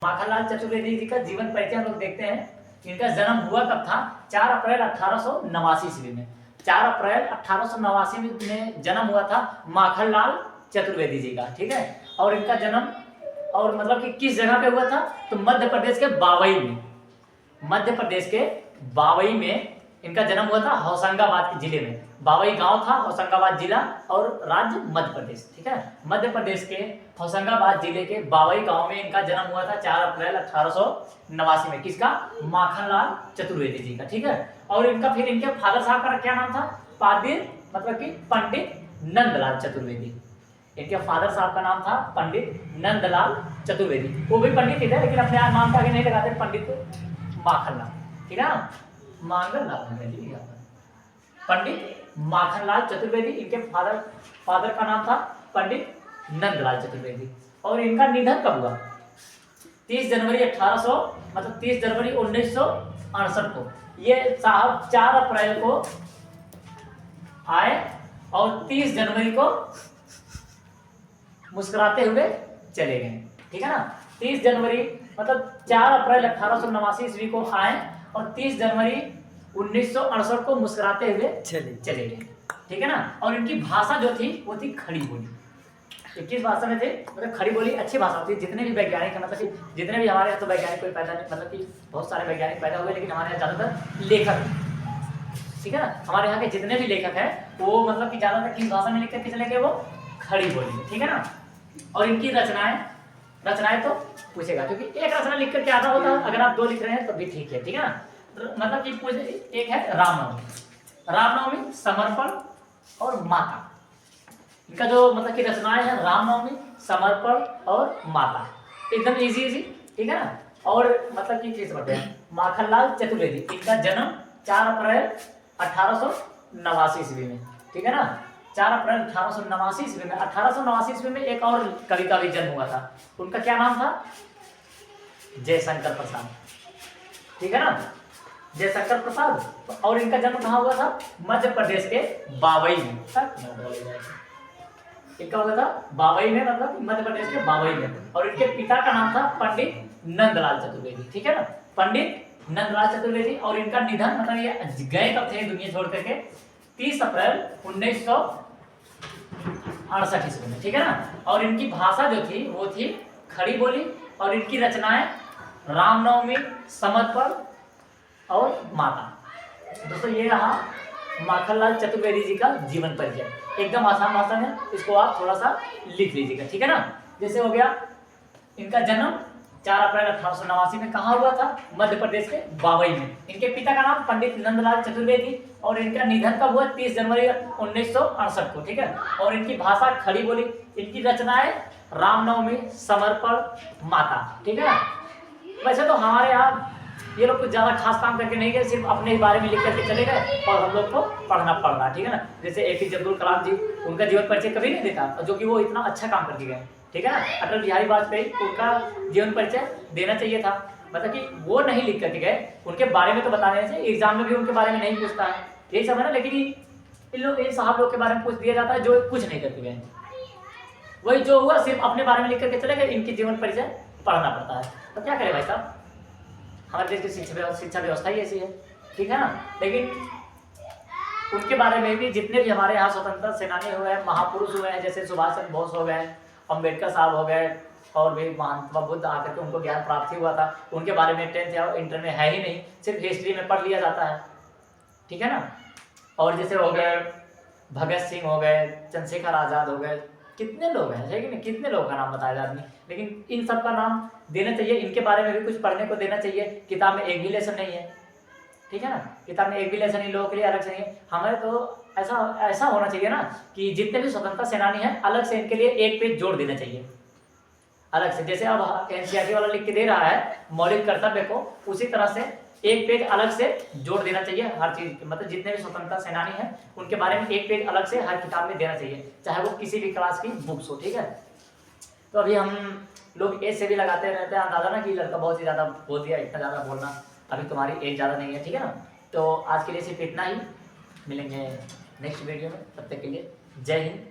माखनलाल चतुर्वेदी जी का जीवन परिचय हम लोग देखते हैं। इनका जन्म हुआ कब था? 4 अप्रैल 1889 ईस्वी में। 4 अप्रैल 1889 में जन्म हुआ था माखनलाल चतुर्वेदी जी का, ठीक है। और इनका जन्म और मतलब कि किस जगह पे हुआ था? तो मध्य प्रदेश के बावई में। मध्य प्रदेश के बावई में इनका जन्म हुआ था, होशंगाबाद जिले में। बावई गांव था, होशंगाबाद जिला और राज्य मध्य प्रदेश, ठीक है। मध्य प्रदेश के होशंगाबाद जिले के बावई गांव में इनका जन्म हुआ था 4 अप्रैल 1889 में। किसका? माखनलाल चतुर्वेदी जी का, ठीक है। और इनका फिर इनके फादर साहब का क्या नाम था? पादिर मतलब कि पंडित नंदलाल चतुर्वेदी। इनके फादर साहब का नाम था पंडित नंदलाल चतुर्वेदी। वो भी पंडित ही थे, लेकिन अपने नाम का आगे नहीं लगाते, पंडित माखनलाल, ठीक है ना। मांगललाल, पंडित माखनलाल चतुर्वेदी। इनके फादर का नाम था पंडित नंदलाल चतुर्वेदी। और इनका निधन कब हुआ? 30 जनवरी 1800 मतलब 30 जनवरी 1968 को। ये साहब 4 अप्रैल को आए और 30 जनवरी को मुस्कुराते हुए चले गए, ठीक है ना। 30 जनवरी मतलब 4 अप्रैल 1889 ईस्वी को आए और 30 जनवरी 1968 को मुस्कुराते हुए चले गए, ठीक है ना। और इनकी भाषा जो थी वो थी खड़ी बोली। ये किस भाषा में थे? मतलब खड़ी बोली अच्छी भाषा होती है। जितने भी वैज्ञानिक हैं, मतलब कि जितने भी हमारे यहाँ तो वैज्ञानिक कोई पैदा नहीं, मतलब कि बहुत सारे वैज्ञानिक पैदा हुए, लेकिन हमारे यहाँ ज़्यादातर लेखक, ठीक है ना। हमारे यहाँ के जितने भी लेखक हैं वो मतलब कि ज़्यादातर किस भाषा में लिख करके चले गए? वो खड़ी बोली, ठीक है ना। और इनकी रचनाएं तो पूछेगा, क्योंकि एक रचना लिख करके आधा होता है, अगर आप 2 लिख रहे हैं तो भी ठीक है, ठीक है ना। मतलब कि एक है रामनवमी, समर्पण और माता। इनका जो मतलब कि रचनाएं हैं रामनवमी, समर्पण और माता, एकदम इजी, ठीक है ना। और मतलब कि किस बताते हैं? माखनलाल चतुर्वेदी, इनका जन्म 4 अप्रैल 1889 ईस्वी में, ठीक है ना। 4 अप्रैल 1889 ईस्वी में। 1889 ईस्वी में एक और कवि का भी जन्म हुआ था। उनका क्या नाम था? जयशंकर प्रसाद, ठीक है ना, जयशंकर प्रसाद। और इनका जन्म कहाँ हुआ था? मध्य प्रदेश के बावई में। इनका हुआ था बावई में, मतलब मध्य प्रदेश के बावई में। और इनके पिता का नाम था पंडित नंदलाल चतुर्वेदी, ठीक है ना, पंडित नंदलाल चतुर्वेदी। और इनका निधन मतलब ये गए कब थे दुनिया छोड़ करके? 30 अप्रैल 1968 ईस्वी में, ठीक है ना। और इनकी भाषा जो थी वो थी खड़ी बोली। और इनकी रचनाएं रामनवमी, समर्पण और माता। दोस्तों ये रहा माखनलाल चतुर्वेदी जी का जीवन परिचय। एकदम आसान भाषा में इसको आप थोड़ा सा लिख लीजिएगा, ठीक है ना। जैसे हो गया इनका जन्म 4 अप्रैल 1889 में कहाँ हुआ था? मध्य प्रदेश के बावई में। इनके पिता का नाम पंडित नंदलाल चतुर्वेदी। और इनका निधन कब हुआ? 30 जनवरी 1968 को, ठीक है। और इनकी भाषा खड़ी बोली। इनकी रचनाएं रामनवमी, समर्पण, माता, ठीक है ना। वैसे तो हमारे यहाँ ये लोग कुछ ज़्यादा खास काम करके नहीं गए, सिर्फ अपने ही बारे में लिख करके चले गए और हम लोग को पढ़ना पड़ रहा, ठीक है ना। जैसे APJ अब्दुल कलाम जी, उनका जीवन परिचय कभी नहीं देता, जो कि वो इतना अच्छा काम करके गए, ठीक है ना। अटल बिहारी वाजपेयी, उनका जीवन परिचय देना चाहिए था, मतलब कि वो नहीं लिख करके गए। उनके बारे में तो बता देना चाहिए, एग्जाम में भी उनके बारे में नहीं पूछता है, यही सब है ना। लेकिन इन साहब लोग के बारे में पूछ दिया जाता है जो कुछ नहीं करके गए। वही जो हुआ सिर्फ अपने बारे में लिख करके चले गए, इनकी जीवन परिचय पढ़ना पड़ता है। तो क्या करें भाई साहब, हमारे देश की शिक्षा व्यवस्था ही ऐसी है, ठीक है ना। लेकिन उनके बारे में भी जितने भी हमारे यहाँ स्वतंत्रता सेनानी हुए हैं, महापुरुष हुए हैं, जैसे सुभाष चंद्र बोस हो गए, अम्बेडकर साहब हो गए, और भी महात्मा बुद्ध आकर के उनको ज्ञान प्राप्ति हुआ था, उनके बारे में 10th या इंटर में है ही नहीं, सिर्फ हिस्ट्री में पढ़ लिया जाता है, ठीक है ना। और जैसे हो गए भगत सिंह हो गए, चंद्रशेखर आज़ाद हो गए, कितने लोग हैं, है कि नहीं, कितने लोगों का नाम बताया जाता नहीं। लेकिन इन सब का नाम देना चाहिए, इनके बारे में भी कुछ पढ़ने को देना चाहिए। किताब में एक भी लेसन नहीं है, ठीक है ना, किताब में एक भी लेसन इन लोगों के लिए अलग से नहीं है। हमें तो ऐसा होना चाहिए ना कि जितने भी स्वतंत्रता सेनानी हैं अलग से इनके लिए एक पेज जोड़ देना चाहिए, अलग से। जैसे अब NCERT वाला लिख के दे रहा है मौलिक कर्तव्य को, उसी तरह से एक पेज अलग से जोड़ देना चाहिए हर चीज, मतलब जितने भी स्वतंत्रता सेनानी हैं उनके बारे में एक पेज अलग से हर किताब में देना चाहिए, चाहे वो किसी भी क्लास की बुक्स हो, ठीक है। तो अभी हम लोग एज से भी लगाते रहते हैं अंदाजा ना कि लड़का बहुत ही ज़्यादा बोल दिया, इतना ज़्यादा बोलना, अभी तुम्हारी एज ज़्यादा नहीं है, ठीक है ना। तो आज के लिए सिर्फ इतना ही, मिलेंगे नेक्स्ट वीडियो में, तब तक के लिए जय हिंद,